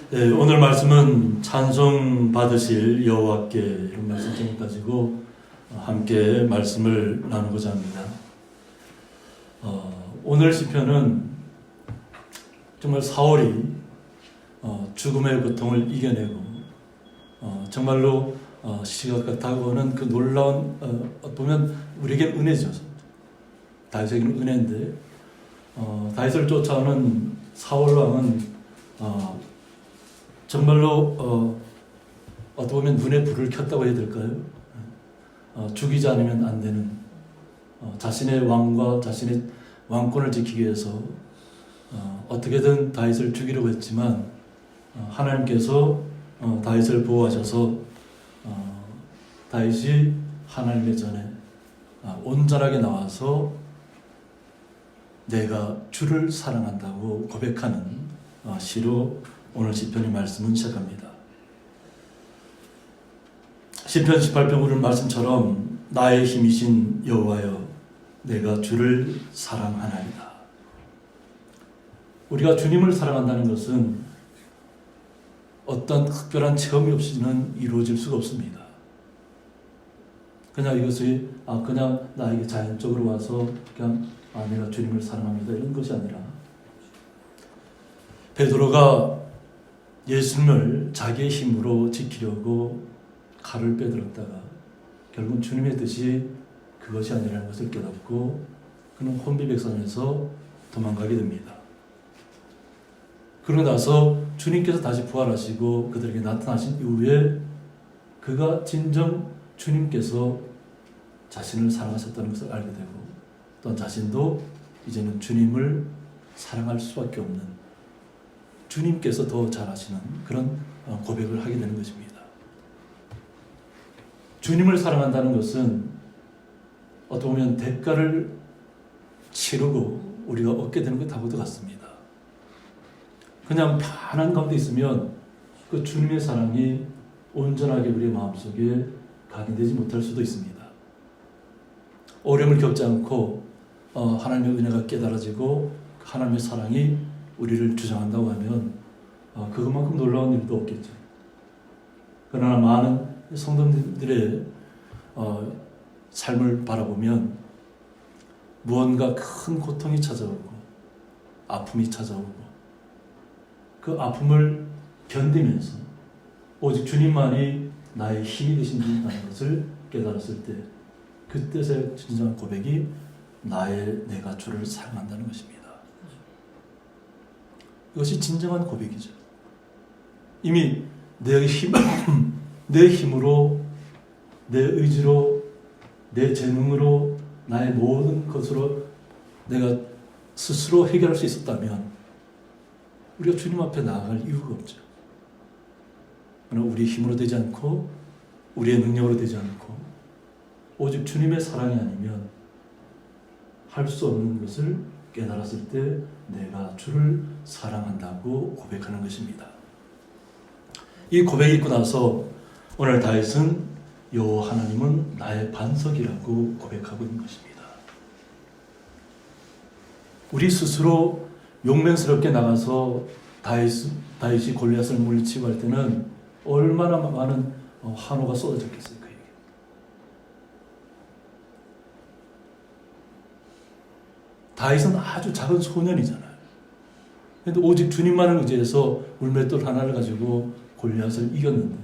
네, 오늘 말씀은 찬송 받으실 여호와께 이런 말씀 제목 가지고 함께 말씀을 나누고자 합니다. 오늘 시편은 정말 사울이 죽음의 고통을 이겨내고 정말로 시각과 다가오는 그 놀라운 보면 우리에게 은혜죠. 다윗에게는 은혜인데 다윗을 쫓아오는 사울 왕은 정말로 어떻게 보면 눈에 불을 켰다고 해야 될까요? 죽이지 않으면 안 되는 자신의 왕과 자신의 왕권을 지키기 위해서 어떻게든 다윗을 죽이려고 했지만 하나님께서 다윗을 보호하셔서 다윗이 하나님의 전에 온전하게 나와서 내가 주를 사랑한다고 고백하는 시로 오늘 시편의 말씀은 시작합니다. 시편 18편 오늘 말씀처럼 나의 힘이신 여호와여 내가 주를 사랑하나이다. 우리가 주님을 사랑한다는 것은 어떤 특별한 체험이 없이는 이루어질 수가 없습니다. 그냥 이것이 그냥 나에게 자연적으로 와서 그냥 내가 주님을 사랑합니다 이런 것이 아니라 베드로가 예수님을 자기의 힘으로 지키려고 칼을 빼들었다가 결국 주님의 뜻이 그것이 아니라는 것을 깨닫고 그는 혼비백산에서 도망가게 됩니다. 그러고 나서 주님께서 다시 부활하시고 그들에게 나타나신 이후에 그가 진정 주님께서 자신을 사랑하셨다는 것을 알게 되고 또 자신도 이제는 주님을 사랑할 수밖에 없는 주님께서 더 잘하시는 그런 고백을 하게 되는 것입니다. 주님을 사랑한다는 것은 어떻게 보면 대가를 치르고 우리가 얻게 되는 것하고도 같습니다. 그냥 편한 가운데 있으면 그 주님의 사랑이 온전하게 우리의 마음속에 각인되지 못할 수도 있습니다. 어려움을 겪지 않고 하나님의 은혜가 깨달아지고 하나님의 사랑이 우리를 주장한다고 하면 그것만큼 놀라운 일도 없겠죠. 그러나 많은 성도들의 삶을 바라보면 무언가 큰 고통이 찾아오고 아픔이 찾아오고 그 아픔을 견디면서 오직 주님만이 나의 힘이 되신 분이라는 것을 깨달았을 때 그때의 진정한 고백이 내가 주를 사랑한다는 것입니다. 이것이 진정한 고백이죠. 이미 내 힘으로, 내 의지로, 내 재능으로, 나의 모든 것으로 내가 스스로 해결할 수 있었다면 우리가 주님 앞에 나아갈 이유가 없죠. 그러나 우리의 힘으로 되지 않고 우리의 능력으로 되지 않고 오직 주님의 사랑이 아니면 할 수 없는 것을 깨달았을 때 내가 주를 사랑한다고 고백하는 것입니다. 이 고백이 있고 나서 오늘 다윗은 여호와 하나님은 나의 반석이라고 고백하고 있는 것입니다. 우리 스스로 용맹스럽게 나가서 다윗이 골리앗을 물리치고 할 때는 얼마나 많은 환호가 쏟아졌겠어요. 그에게. 다윗은 아주 작은 소년이잖아요. 그런데 오직 주님만을 의지해서 물맷돌 하나를 가지고 골리앗을 이겼는데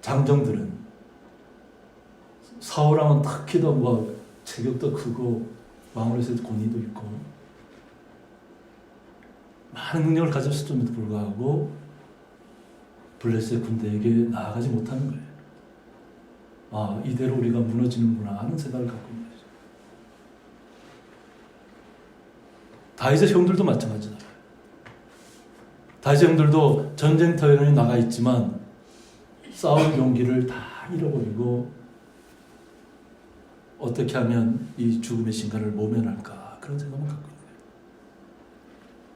장정들은 사울왕은 특히 더 체격도 크고 왕으로서의 권위도 있고 많은 능력을 가졌음에도 불구하고 블레셋 군대에게 나아가지 못하는 거예요. 이대로 우리가 무너지는구나 하는 생각을 갖고 있는 거죠. 다윗의 형들도 마찬가지잖아요. 다윗의 형들도 전쟁터에는 나가 있지만 싸울 용기를 다 잃어버리고 어떻게 하면 이 죽음의 신간을 모면할까 그런 생각을 갖고 있는 거예요.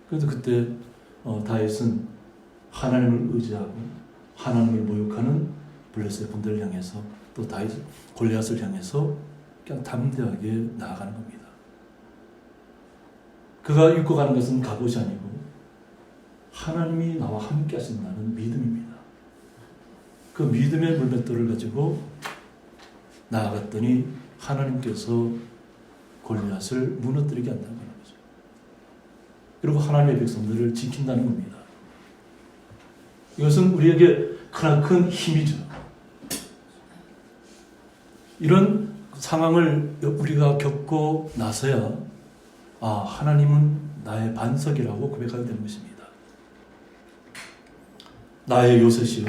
그래서 그때 다윗은 하나님을 의지하고 하나님을 모욕하는 블레셋 군대를 향해서 또 골리앗을 향해서 그냥 담대하게 나아가는 겁니다. 그가 입고 가는 것은 갑옷이 아니고 하나님이 나와 함께 하신다는 믿음입니다. 그 믿음의 물맷돌을 가지고 나아갔더니 하나님께서 골리앗을 무너뜨리게 한다는 거죠. 그리고 하나님의 백성들을 지킨다는 겁니다. 이것은 우리에게 크나큰 힘이죠. 이런 상황을 우리가 겪고 나서야 하나님은 나의 반석이라고 고백하게 되는 것입니다. 나의 요새시요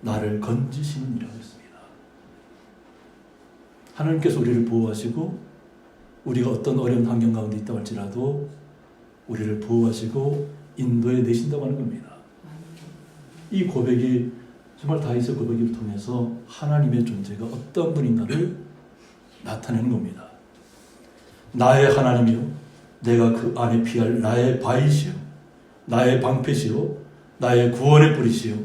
나를 건지시는 이라고 했습니다. 하나님께서 우리를 보호하시고 우리가 어떤 어려운 환경 가운데 있다고 할지라도 우리를 보호하시고 인도해 내신다고 하는 겁니다. 이 고백이 정말 다윗의 고백을 통해서 하나님의 존재가 어떤 분인가를 나타내는 겁니다. 나의 하나님이요 내가 그 안에 피할 나의 바위시요 나의 방패시요 나의 구원의 뿌리시요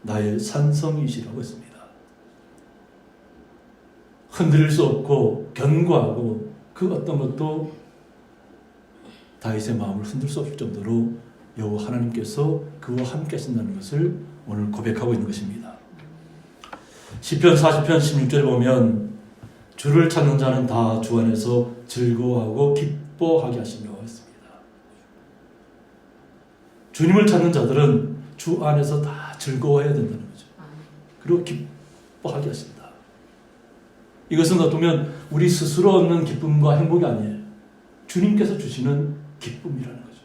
나의 산성이시라고 했습니다. 흔들릴 수 없고 견고하고 그 어떤 것도 다윗의 마음을 흔들 수 없을 정도로 여호와 하나님께서 그와 함께 하신다는 것을 오늘 고백하고 있는 것입니다. 시편 40편 16절에 보면 주를 찾는 자는 다 주 안에서 즐거워하고 기뻐하게 하시며 했습니다. 주님을 찾는 자들은 주 안에서 다 즐거워해야 된다는 거죠. 그리고 기뻐하게 하신다. 이것은 어쩌면 우리 스스로 얻는 기쁨과 행복이 아니에요. 주님께서 주시는 기쁨이라는 거죠.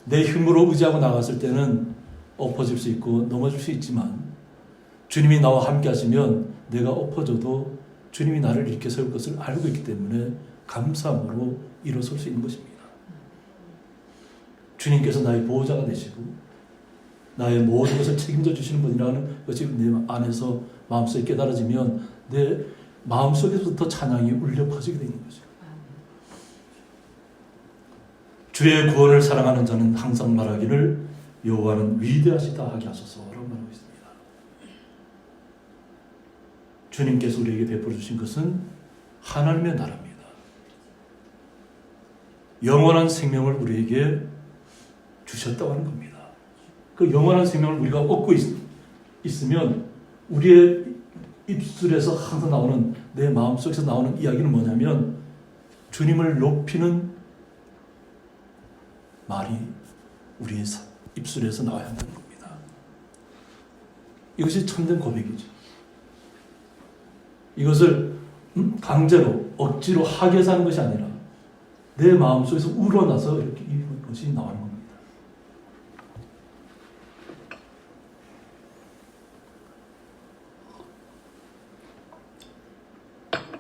내 힘으로 의지하고 나갔을 때는 엎어질 수 있고 넘어질 수 있지만 주님이 나와 함께 하시면 내가 엎어져도 주님이 나를 일으켜 세울 것을 알고 있기 때문에 감사함으로 일어설 수 있는 것입니다. 주님께서 나의 보호자가 되시고 나의 모든 것을 책임져 주시는 분이라는 것이 내 안에서 마음속에 깨달아지면 내 마음속에서부터 찬양이 울려 퍼지게 되는 거죠. 주의 구원을 사랑하는 자는 항상 말하기를 여호와는 위대하시다 하게 하소서라고 말하고 있습니다. 주님께서 우리에게 베풀어 주신 것은 하나님의 나라입니다. 영원한 생명을 우리에게 주셨다고 하는 겁니다. 그 영원한 생명을 우리가 얻고 있으면 우리의 입술에서 항상 나오는 내 마음속에서 나오는 이야기는 뭐냐면 주님을 높이는 말이 우리의 입술에서 나와야 한다는 겁니다. 이것이 참된 고백이죠. 이것을 강제로 억지로 하게 하는 것이 아니라 내 마음속에서 우러나서 이렇게 이것이 나오는 겁니다.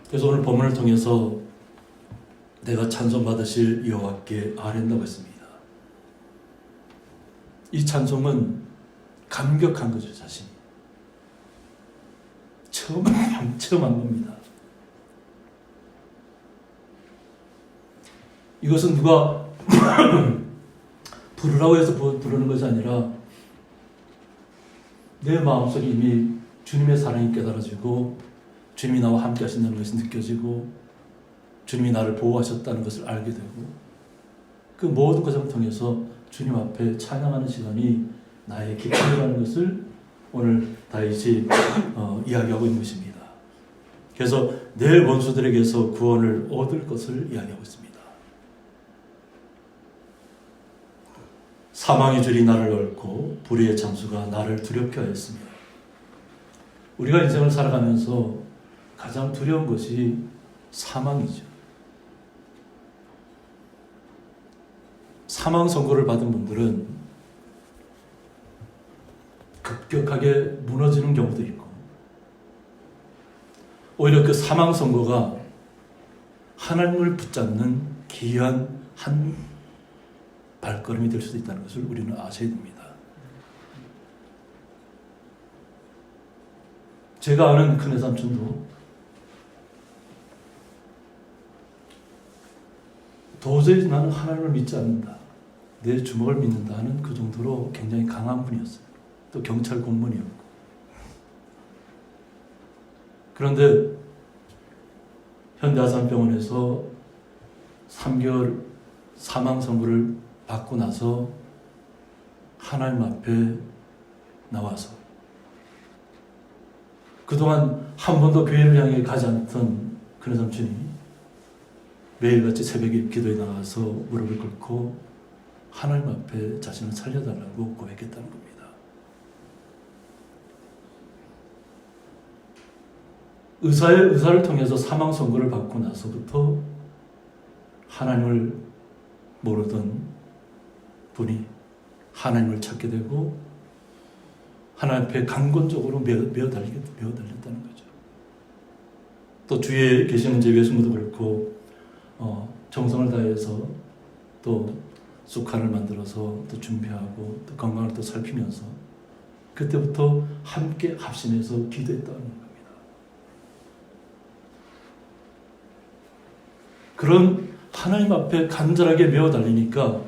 그래서 오늘 본문을 통해서 내가 찬송받으실 여호와께 아뢰는다고 했습니다. 이 찬송은 감격한 거죠, 자신이. 처음 한 겁니다. 이것은 누가 부르라고 해서 부르는 것이 아니라 내 마음속에 이미 주님의 사랑이 깨달아지고 주님이 나와 함께 하신다는 것이 느껴지고 주님이 나를 보호하셨다는 것을 알게 되고 그 모든 과정을 통해서 주님 앞에 찬양하는 시간이 나의 기쁨이라는 것을 오늘 다윗이 이야기하고 있는 것입니다. 그래서 내 원수들에게서 구원을 얻을 것을 이야기하고 있습니다. 사망의 줄이 나를 얽고 불의의 장수가 나를 두렵게 하였으며 우리가 인생을 살아가면서 가장 두려운 것이 사망이죠. 사망 선고를 받은 분들은 급격하게 무너지는 경우도 있고 오히려 그 사망 선고가 하나님을 붙잡는 귀한 한 발걸음이 될 수도 있다는 것을 우리는 아셔야 됩니다. 제가 아는 큰애 삼촌도 도저히 나는 하나님을 믿지 않는다, 내 주먹을 믿는다 하는 그 정도로 굉장히 강한 분이었어요. 또 경찰 공무원이었고. 그런데 현대아산병원에서 3개월 사망 선고를 받고 나서 하나님 앞에 나와서 그동안 한 번도 교회를 향해 가지 않던 그네 삼촌이 매일같이 새벽에 기도에 나가서 무릎을 꿇고 하나님 앞에 자신을 살려달라고 고백했다는 겁니다. 의사를 통해서 사망 선고를 받고 나서부터 하나님을 모르던 분이 하나님을 찾게 되고 하나님 앞에 강권적으로 메어 달렸다는 거죠. 또 주위에 계시는 제 외숙모도 그렇고 정성을 다해서 또 쑥칼을 만들어서 또 준비하고 또 건강을 또 살피면서 그때부터 함께 합심해서 기도했다는 겁니다. 그런 하나님 앞에 간절하게 메어 달리니까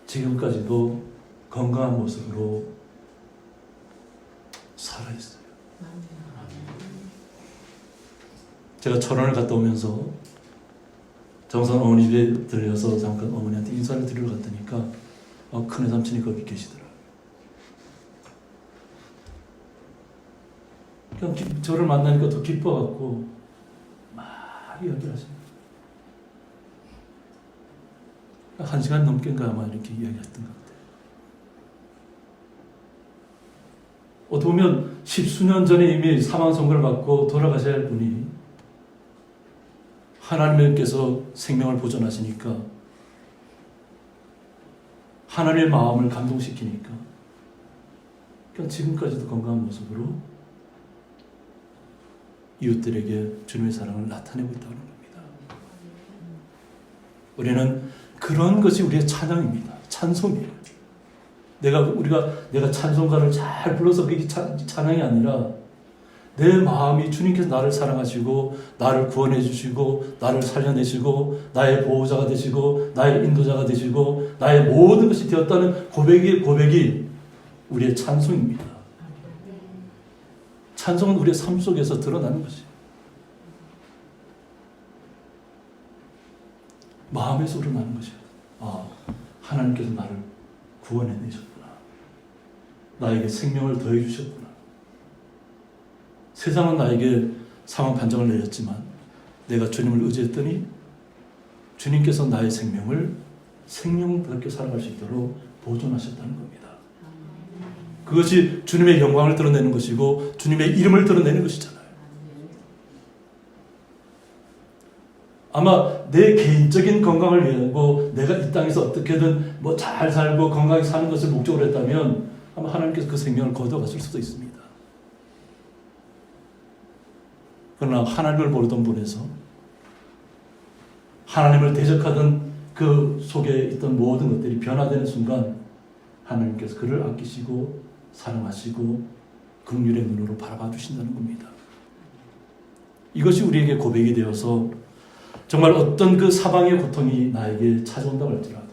지금까지도 건강한 모습으로 살아있어요. 제가 철원을 갔다 오면서 정선 어머니 집에 들려서 잠깐 어머니한테 인사를 드리러 갔더니까 큰애 삼촌이 거기 계시더라고요. 그냥 저를 만나니까 더 기뻐갖고 막 이야기하십니다. 1시간 넘게인가 아마 이렇게 이야기했던 것 같아요. 어떻게 보면 10수년 전에 이미 사망 선고를 받고 돌아가셔야 할 분이 하나님께서 생명을 보존하시니까 하나님의 마음을 감동시키니까 그러니까 지금까지도 건강한 모습으로 이웃들에게 주님의 사랑을 나타내고 있다는 겁니다. 우리는 그런 것이 우리의 찬양입니다. 찬송이에요. 내가 찬송가를 잘 불러서 그게 찬양이 아니라 내 마음이 주님께서 나를 사랑하시고 나를 구원해 주시고 나를 살려내시고 나의 보호자가 되시고 나의 인도자가 되시고 나의 모든 것이 되었다는 고백이 우리의 찬송입니다. 찬송은 우리의 삶 속에서 드러나는 것이에요. 마음에서 우러나는 것이에요. 하나님께서 나를 구원해내셨구나. 나에게 생명을 더해 주셨구나. 세상은 나에게 상황 판정을 내렸지만 내가 주님을 의지했더니 주님께서 나의 생명을 생명답게 살아갈 수 있도록 보존하셨다는 겁니다. 그것이 주님의 영광을 드러내는 것이고 주님의 이름을 드러내는 것이잖아요. 아마 내 개인적인 건강을 위하고 내가 이 땅에서 어떻게든 잘 살고 건강하게 사는 것을 목적으로 했다면 아마 하나님께서 그 생명을 거둬갔을 수도 있습니다. 그러나 하나님을 모르던 분에서 하나님을 대적하던 그 속에 있던 모든 것들이 변화되는 순간 하나님께서 그를 아끼시고 사랑하시고 긍휼의 눈으로 바라봐 주신다는 겁니다. 이것이 우리에게 고백이 되어서 정말 어떤 그 사방의 고통이 나에게 찾아온다고 할지라도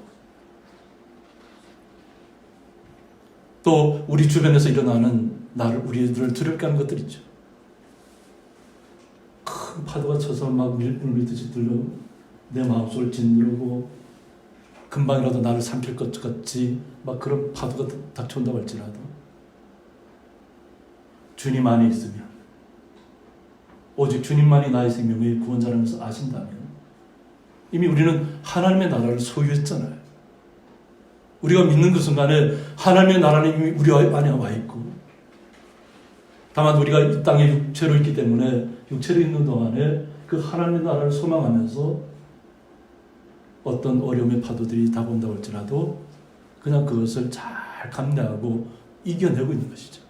또 우리 주변에서 일어나는 우리들을 두렵게 하는 것들 있죠. 큰 파도가 쳐서 막 물밀듯이 들려 내 마음속을 짓누르고 금방이라도 나를 삼킬 것 같이 막 그런 파도가 닥쳐온다고 할지라도 주님 안에 있으면 오직 주님만이 나의 생명의 구원자라는 것을 아신다면 이미 우리는 하나님의 나라를 소유했잖아요. 우리가 믿는 그 순간에 하나님의 나라는 이미 우리 안에 와 있고 다만 우리가 이 땅에 육체로 있기 때문에 육체로 있는 동안에 그 하나님의 나라를 소망하면서 어떤 어려움의 파도들이 다가온다고 할지라도 그냥 그것을 잘 감내하고 이겨내고 있는 것이죠.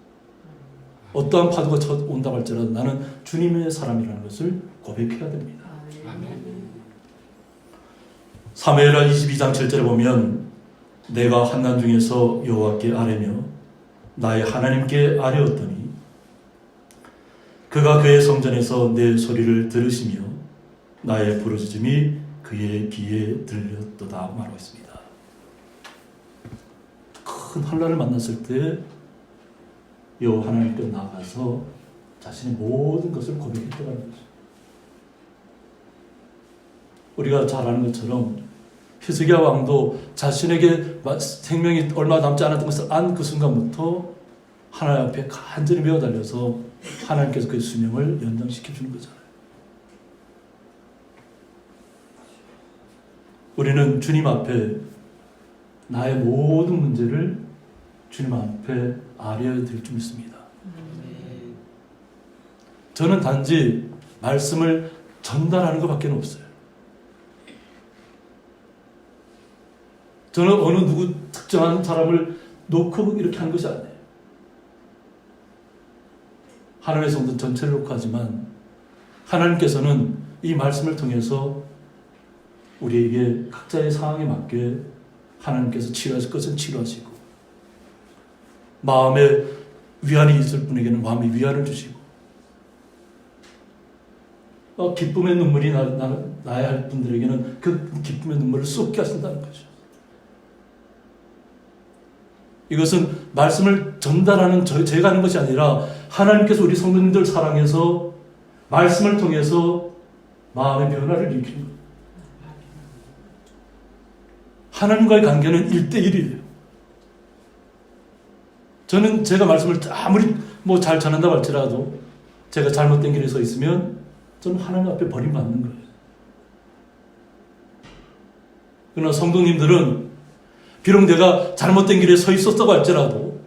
어떠한 파도가 온다고 할지라도 나는 주님의 사람이라는 것을 고백해야 됩니다. 사무엘하 22장 7절에 보면 내가 환난 중에서 여호와께 아뢰며 나의 하나님께 아뢰었더니 그가 그의 성전에서 내 소리를 들으시며 나의 부르짖음이 그의 귀에 들렸도다 말하고 있습니다. 큰 환난을 만났을 때 여호와 하나님께 나가서 자신의 모든 것을 고백했다는 거죠. 우리가 잘 아는 것처럼 히스기야 왕도 자신에게 생명이 얼마 남지 않았던 것을 안 그 순간부터 하나님 앞에 간절히 매어 달려서 하나님께서 그의 수명을 연장시켜 주는 거잖아요. 우리는 주님 앞에 나의 모든 문제를 주님 앞에 아뢰어야 될 줄 믿습니다. 저는 단지 말씀을 전달하는 것밖에 없어요. 저는 어느 누구 특정한 사람을 놓고 이렇게 한 것이 아니에요. 하나님의 성도 전체를 놓고 하지만 하나님께서는 이 말씀을 통해서 우리에게 각자의 상황에 맞게 하나님께서 치료하실 것은 치료하시고 마음에 위안이 있을 분에게는 마음의 위안을 주시고 기쁨의 눈물이 나야 할 분들에게는 그 기쁨의 눈물을 쏟게 하신다는 거죠. 이것은 말씀을 전달하는 제가 하는 것이 아니라 하나님께서 우리 성도님들 사랑해서 말씀을 통해서 마음의 변화를 일으키는 거예요. 하나님과의 관계는 1대1이에요. 저는 제가 말씀을 아무리 잘 전한다고 할지라도 제가 잘못된 길에 서 있으면 저는 하나님 앞에 버림받는 거예요. 그러나 성도님들은 비록 내가 잘못된 길에 서 있었다고 할지라도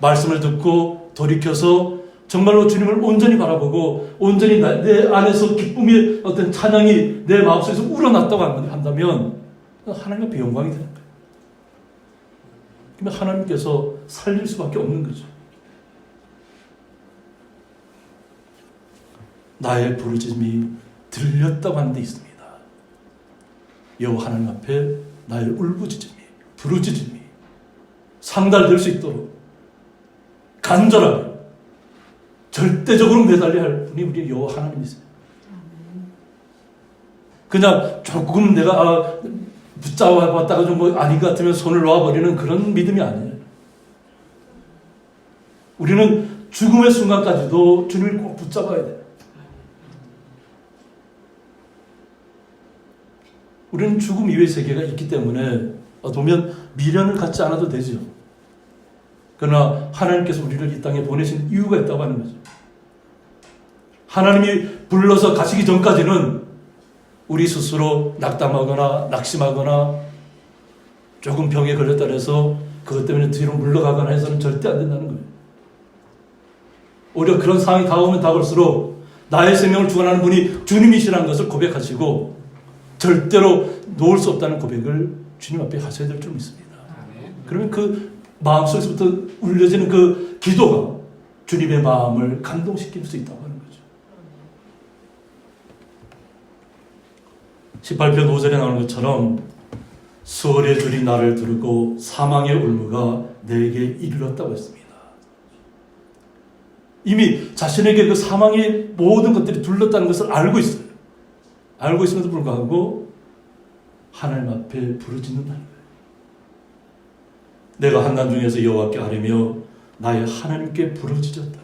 말씀을 듣고 돌이켜서 정말로 주님을 온전히 바라보고 온전히 내 안에서 기쁨의 어떤 찬양이 내 마음속에서 우러났다고 한다면 하나님 앞에 영광이 되는 거예요. 그러면 하나님께서 살릴 수밖에 없는 거죠. 나의 부르짖음이 들렸다고 하는 데 있습니다. 여호와 하나님 앞에 나의 울부짖음이 부르짖음이 상달될 수 있도록 간절하게 절대적으로 매달려야 할 분이 우리 여호와 하나님이세요. 그냥 조금 내가 붙잡아봤다가 좀 아닌 것 같으면 손을 놓아버리는 그런 믿음이 아니에요. 우리는 죽음의 순간까지도 주님을 꼭 붙잡아야 돼요. 우리는 죽음 이외의 세계가 있기 때문에 보면 미련을 갖지 않아도 되죠. 그러나 하나님께서 우리를 이 땅에 보내신 이유가 있다고 하는 거죠. 하나님이 불러서 가시기 전까지는 우리 스스로 낙담하거나 낙심하거나 조금 병에 걸렸다 해서 그것 때문에 뒤로 물러가거나 해서는 절대 안 된다는 거예요. 오히려 그런 상황이 다가오면 다가올수록 나의 생명을 주관하는 분이 주님이시라는 것을 고백하시고 절대로 놓을 수 없다는 고백을 주님 앞에 하셔야 될 줄 믿습니다. 그러면 그 마음속에서부터 울려지는 그 기도가 주님의 마음을 감동시킬 수 있다고 하는 거죠. 18편 5절에 나오는 것처럼 수월의 줄이 나를 두르고 사망의 울무가 내게 이르렀다고 했습니다. 이미 자신에게 그 사망의 모든 것들이 둘렀다는 것을 알고 있어요. 알고 있음에도 불구하고 하나님 앞에 부르짖는다는 거예요. 내가 한난 중에서 여호와께 아뢰며 나의 하나님께 부르짖었더니.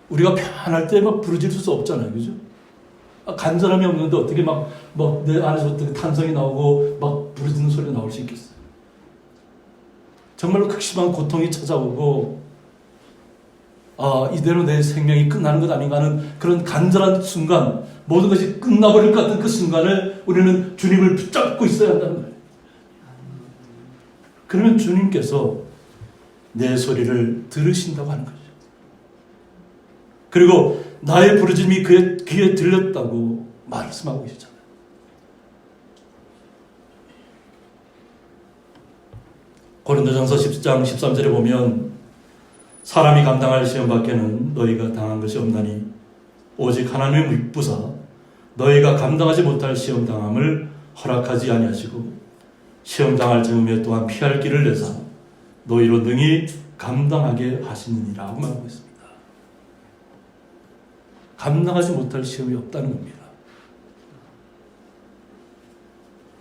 우리가 편할 때 막 부르짖을 수 없잖아요, 그죠? 간절함이 없는데 어떻게 막 내 안에서 어떻게 탄성이 나오고 막 부르짖는 소리가 나올 수 있겠어요? 정말로 극심한 고통이 찾아오고 이대로 내 생명이 끝나는 것 아닌가 하는 그런 간절한 순간, 모든 것이 끝나버릴 것 같은 그 순간에 우리는 주님을 붙잡고 있어야 한다는 거예요. 그러면 주님께서 내 소리를 들으신다고 하는 거죠. 그리고 나의 부르짖음이 그의 귀에 들렸다고 말씀하고 계시잖아요. 고린도전서 10장 13절에 보면 사람이 감당할 시험 밖에는 너희가 당한 것이 없나니 오직 하나님의 밉부사 너희가 감당하지 못할 시험 당함을 허락하지 아니하시고 시험 당할 즈음에 또한 피할 길을 내사 너희로 능히 감당하게 하시느니라고 말하고 있습니다. 감당하지 못할 시험이 없다는 겁니다.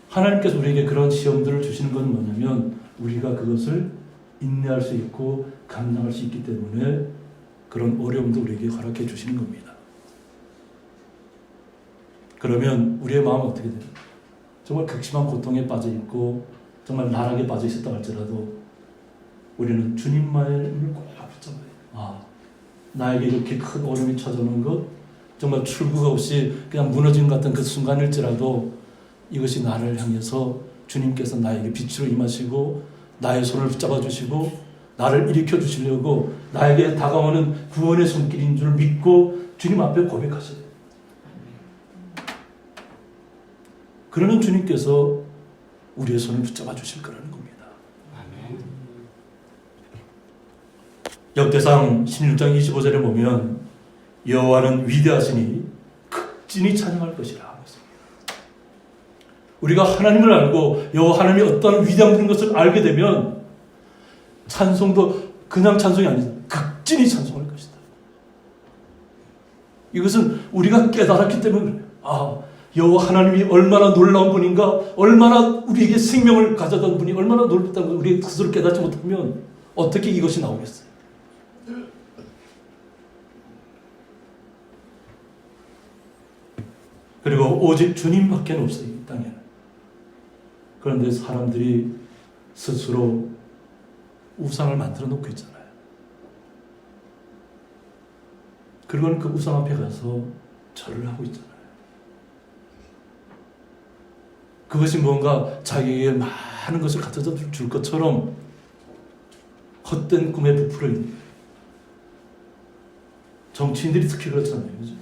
하나님께서 우리에게 그런 시험들을 주시는 건 뭐냐면 우리가 그것을 인내할 수 있고 감당할 수 있기 때문에 그런 어려움도 우리에게 허락해 주시는 겁니다. 그러면 우리의 마음은 어떻게 돼요? 정말 극심한 고통에 빠져 있고 정말 나락에 빠져 있었다 할지라도 우리는 주님만을 꼭 붙잡아야 돼요. 나에게 이렇게 큰 어려움이 찾아오는 것, 정말 출구가 없이 그냥 무너진 것 같은 그 순간일지라도 이것이 나를 향해서 주님께서 나에게 빛으로 임하시고 나의 손을 붙잡아 주시고 나를 일으켜 주시려고 나에게 다가오는 구원의 손길인 줄 믿고 주님 앞에 고백하셔야 돼요. 그러는 주님께서 우리의 손을 붙잡아 주실 거라는 겁니다. 역대상 16장 25절에 보면 여호와는 위대하시니 극진히 찬양할 것이라. 우리가 하나님을 알고 여호와 하나님이 어떤 위대한 분인 것을 알게 되면 찬송도 그냥 찬송이 아니라 극진히 찬송할 것이다. 이것은 우리가 깨달았기 때문에 여호와 하나님이 얼마나 놀라운 분인가, 얼마나 우리에게 생명을 가져다 분이 얼마나 놀랍다고 우리가 스스로 깨닫지 못하면 어떻게 이것이 나오겠어요? 그리고 오직 주님밖에 없어요, 이 땅에는. 그런데 사람들이 스스로 우상을 만들어 놓고 있잖아요. 그리고는 그 우상 앞에 가서 절을 하고 있잖아요. 그것이 뭔가 자기에게 많은 것을 갖다 줄 것처럼 헛된 꿈에 부풀어 있는 거예요. 정치인들이 특히 그렇잖아요. 그죠?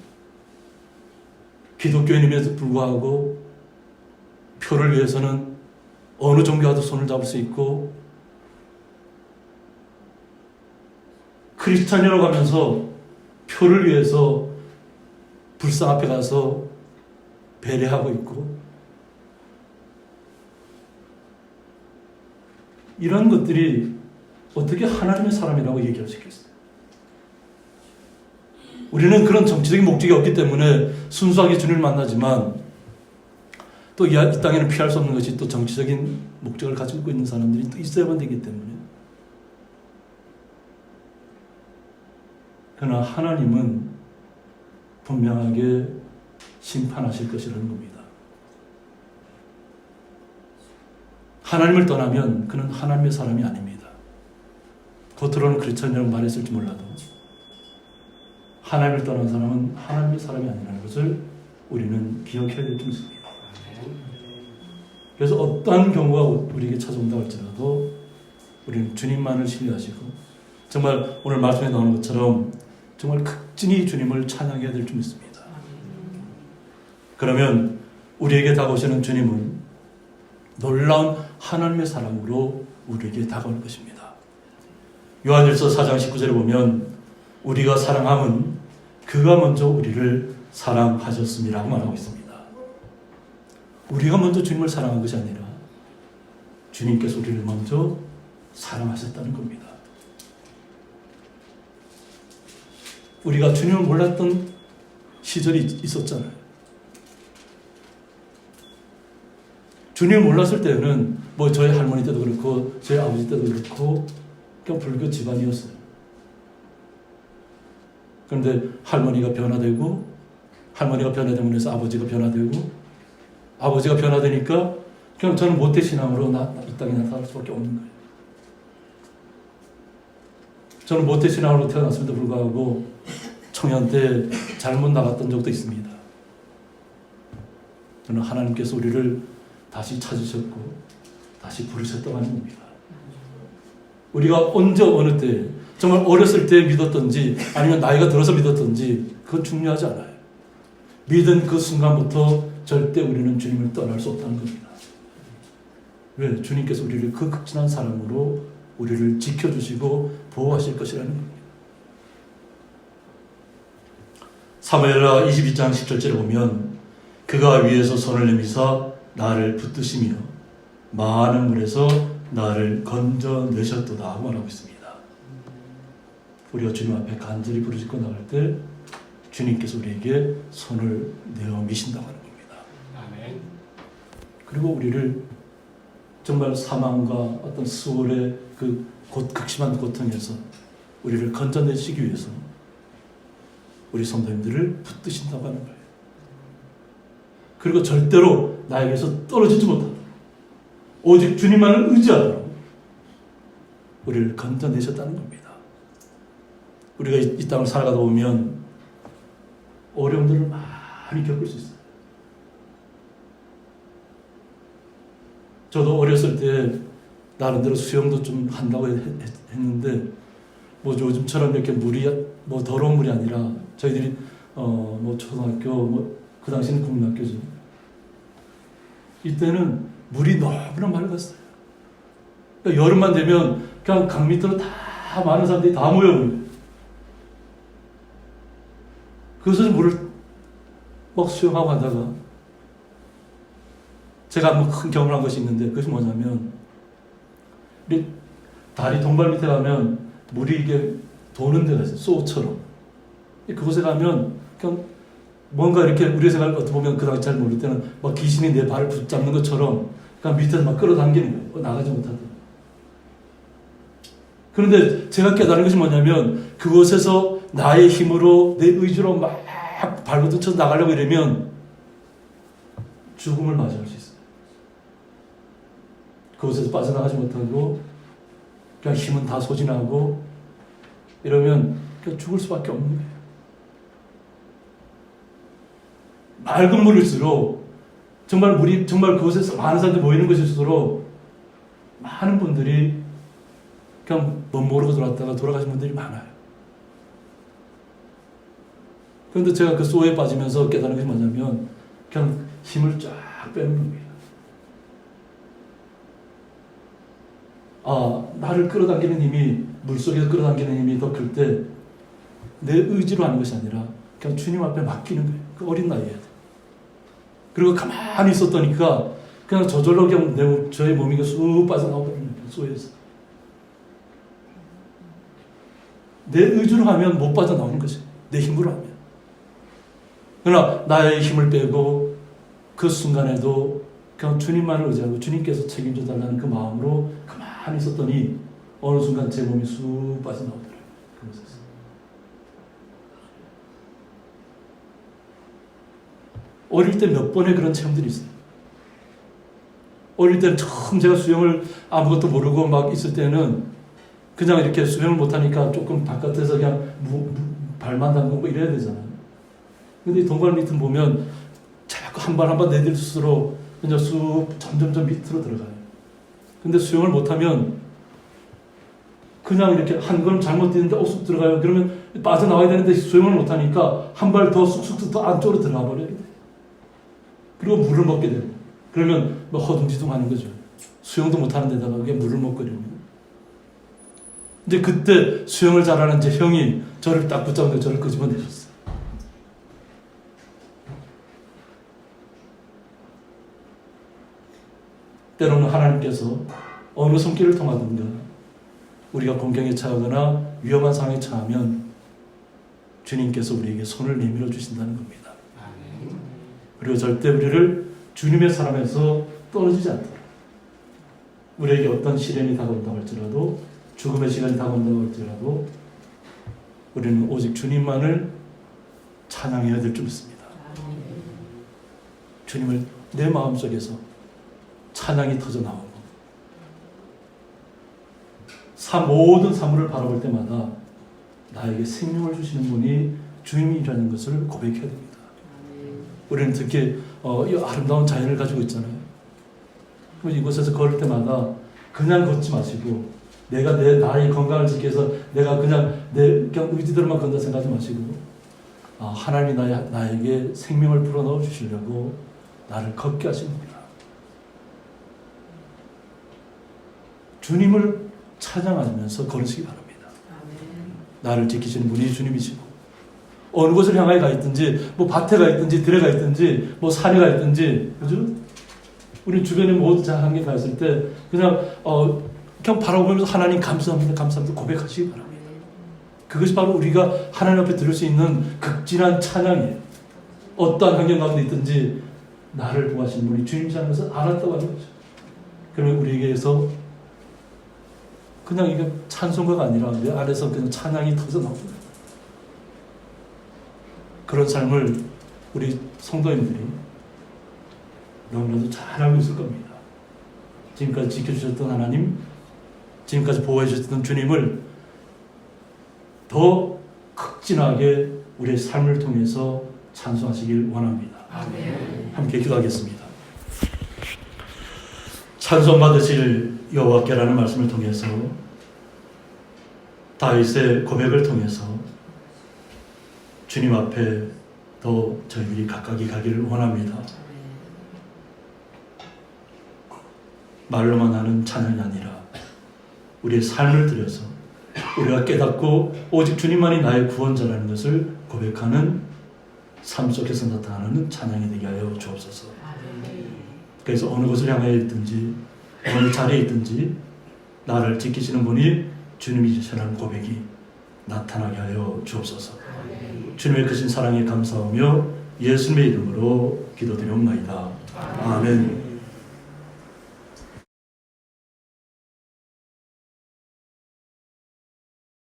기독교인임에도 불구하고 표를 위해서는 어느 종교와도 손을 잡을 수 있고 크리스찬이라고 하면서 표를 위해서 불상 앞에 가서 배례하고 있고 이런 것들이 어떻게 하나님의 사람이라고 얘기할 수 있겠어요? 우리는 그런 정치적인 목적이 없기 때문에 순수하게 주님을 만나지만 또 이 땅에는 피할 수 없는 것이 또 정치적인 목적을 가지고 있는 사람들이 또 있어야만 되기 때문에 그러나 하나님은 분명하게 심판하실 것이라는 겁니다. 하나님을 떠나면 그는 하나님의 사람이 아닙니다. 겉으로는 크리스천이라고 말했을지 몰라도 하나님을 떠난 사람은 하나님의 사람이 아니라는 것을 우리는 기억해야 될 줄 믿습니다. 그래서 어떠한 경우가 우리에게 찾아온다 할지라도 우리는 주님만을 신뢰하시고 정말 오늘 말씀에 나오는 것처럼 정말 극진히 주님을 찬양해야 될 줄 믿습니다. 그러면 우리에게 다가오시는 주님은 놀라운 하나님의 사랑으로 우리에게 다가올 것입니다. 요한일서 4장 19절에 보면 우리가 사랑함은 그가 먼저 우리를 사랑하셨음이라고 말하고 있습니다. 우리가 먼저 주님을 사랑한 것이 아니라 주님께서 우리를 먼저 사랑하셨다는 겁니다. 우리가 주님을 몰랐던 시절이 있었잖아요. 주님을 몰랐을 때는 뭐 저희 할머니 때도 그렇고 저희 아버지 때도 그렇고 그냥 불교 집안이었어요. 그런데 할머니가 변화되고 할머니가 변화되고 해서 아버지가 변화되고 아버지가 변화되니까 그냥 저는 모태신앙으로 이 땅에 나타날 수밖에 없는 거예요. 저는 모태신앙으로 태어났음에도 불구하고 청년 때 잘못 나갔던 적도 있습니다. 저는 하나님께서 우리를 다시 찾으셨고 다시 부르셨다고 하는 겁니다. 우리가 언제 어느 때 정말 어렸을 때 믿었던지 아니면 나이가 들어서 믿었던지 그건 중요하지 않아요. 믿은 그 순간부터 절대 우리는 주님을 떠날 수 없다는 겁니다. 왜? 주님께서 우리를 그 극진한 사랑으로 우리를 지켜주시고 보호하실 것이라는 겁니다. 사무엘하 22장 10절째를 보면 그가 위에서 손을 내미사 나를 붙드시며 많은 물에서 나를 건져내셨도다 하고 말하고 있습니다. 우리가 주님 앞에 간절히 부르짖고 나갈 때 주님께서 우리에게 손을 내어 미신다고 하는 겁니다. 아멘. 그리고 우리를 정말 사망과 어떤 수월의 그 극심한 고통에서 우리를 건져내시기 위해서 우리 성도님들을 붙드신다고 하는 거예요. 그리고 절대로 나에게서 떨어지지 못한다. 오직 주님만을 의지하도록 우리를 건져내셨다는 겁니다. 우리가 이 땅을 살아가다 보면 어려움들을 많이 겪을 수 있어요. 저도 어렸을 때 나름대로 수영도 좀 한다고 했는데 뭐 요즘처럼 이렇게 물이 뭐 더러운 물이 아니라 저희들이 뭐 초등학교 뭐 그 당시는 국민학교죠. 이때는 물이 너무나 맑았어요. 그러니까 여름만 되면 그냥 강 밑으로 다 많은 사람들이 다 모여버려요. 그래서 물을 막 수영하고 하다가 제가 한번 큰 경험을 한 것이 있는데 그것이 뭐냐면 우리 다리 동발 밑에 가면 물이 이게 도는 데가 있어요. 소처럼. 그곳에 가면 그냥 뭔가 이렇게 우리의 생각을 어떻게 보면 그 당시 잘 모를 때는 막 귀신이 내 발을 붙잡는 것처럼 그냥 밑에서 막 끌어당기는 거예요. 나가지 못하도록. 그런데 제가 깨달은 것이 뭐냐면 그곳에서 나의 힘으로 내 의지로 막 발버둥 쳐서 나가려고 이러면 죽음을 맞이할 수 있어요. 그곳에서 빠져나가지 못하고 그냥 힘은 다 소진하고 이러면 그냥 죽을 수밖에 없는 거예요. 맑은 물일수록 정말 물이 정말 그곳에서 많은 사람들이 모이는 것일수록 많은 분들이 그냥 못 모르고 돌아왔다가 돌아가신 분들이 많아요. 그런데 제가 그 소에 빠지면서 깨달은 것이 뭐냐면 그냥 힘을 쫙 빼는 겁니다. 나를 끌어당기는 힘이 물속에서 끌어당기는 힘이 더 클 때 내 의지로 하는 것이 아니라 그냥 주님 앞에 맡기는 거예요. 그 어린 나이에. 그리고 가만히 있었더니까 그냥 저절로 그냥 저의 몸이 쑥 빠져나오거든요. 소에서. 내 의지로 하면 못 빠져나오는 거죠. 내 힘으로 하면. 그러나 나의 힘을 빼고 그 순간에도 그냥 주님만을 의지하고 주님께서 책임져 달라는 그 마음으로 가만히 있었더니 어느 순간 제 몸이 쑥 빠져나오더라고요. 그곳에서. 어릴 때 몇 번의 그런 체험들이 있어요. 어릴 때는 처음 제가 수영을 아무것도 모르고 막 있을 때는 그냥 이렇게 수영을 못하니까 조금 바깥에서 그냥 발만 담그고 이래야 되잖아요. 근데 동발 밑을 보면 자꾸 한 발 한 발 내딜수록 그냥 쑥 점점점 밑으로 들어가요. 근데 수영을 못하면 그냥 이렇게 한 걸음 잘못 뛰는데 쑥 들어가요. 그러면 빠져나와야 되는데 수영을 못하니까 한 발 더 쑥쑥 더 안쪽으로 들어가 버려요. 그리고 물을 먹게 돼요. 그러면 뭐 허둥지둥 하는 거죠. 수영도 못하는 데다가 그게 물을 먹거든요. 근데 그때 수영을 잘하는 제 형이 저를 딱 붙잡는데 저를 끄집어내셨어요. 때로는 하나님께서 어느 손길을 통하든가 우리가 공경에 처하거나 위험한 상황에 처하면 주님께서 우리에게 손을 내밀어 주신다는 겁니다. 그리고 절대 우리를 주님의 사람에서 떨어지지 않도록 우리에게 어떤 시련이 다가온다고 할지라도 죽음의 시간이 다가온다고 할지라도 우리는 오직 주님만을 찬양해야 될 줄 믿습니다. 주님을 내 마음속에서 찬양이 터져나오고 모든 사물을 바라볼 때마다 나에게 생명을 주시는 분이 주님이라는 것을 고백해야 됩니다. 우리는 특히 이 아름다운 자연을 가지고 있잖아요. 그럼 이곳에서 걸을 때마다 그냥 걷지 마시고 내가 나의 건강을 지키기 위해서 내가 그냥 내 의지대로만 건다 생각하지 마시고 하나님이 나에게 생명을 불어넣어 주시려고 나를 걷게 하신 겁니다. 주님을 찬양하면서 걸으시기 바랍니다. 나를 지키시는 분이 주님이시고 어느 곳을 향하여 가 있든지 뭐 밭에 가 있든지 들에 가 있든지 뭐 산에 가 있든지 그죠? 우리 주변에 모든 환경에 가 있을 때 그냥 바라보면서 하나님 감사합니다 감사합니다 고백하시기 바랍니다. 그것이 바로 우리가 하나님 앞에 들을 수 있는 극진한 찬양이에요. 어떠한 환경 가운데 있든지 나를 구하신 분이 주님이라는 것을 알았다고 하는 거죠. 그러면 우리에게서 그냥 이게 찬송가가 아니라 내 안에서 그냥 찬양이 터져나옵니다. 그런 삶을 우리 성도님들이 너무나도 잘 알고 있을 겁니다. 지금까지 지켜주셨던 하나님, 지금까지 보호해 주셨던 주님을 더 극진하게 우리의 삶을 통해서 찬송하시길 원합니다. 아멘. 함께 기도하겠습니다. 찬송 받으실 여호와께라는 말씀을 통해서 다윗의 고백을 통해서 주님 앞에 더 저희들이 가까이 가기를 원합니다. 말로만 하는 찬양이 아니라 우리의 삶을 들여서 우리가 깨닫고 오직 주님만이 나의 구원자라는 것을 고백하는 삶 속에서 나타나는 찬양이 되게 하여 주옵소서. 그래서 어느 곳을 향하여 있든지 어느 자리에 있든지 나를 지키시는 분이 주님이시라는 고백이 나타나게 하여 주옵소서. 주님의 크신 사랑에 감사하며 예수님의 이름으로 기도드리옵나이다. 아멘.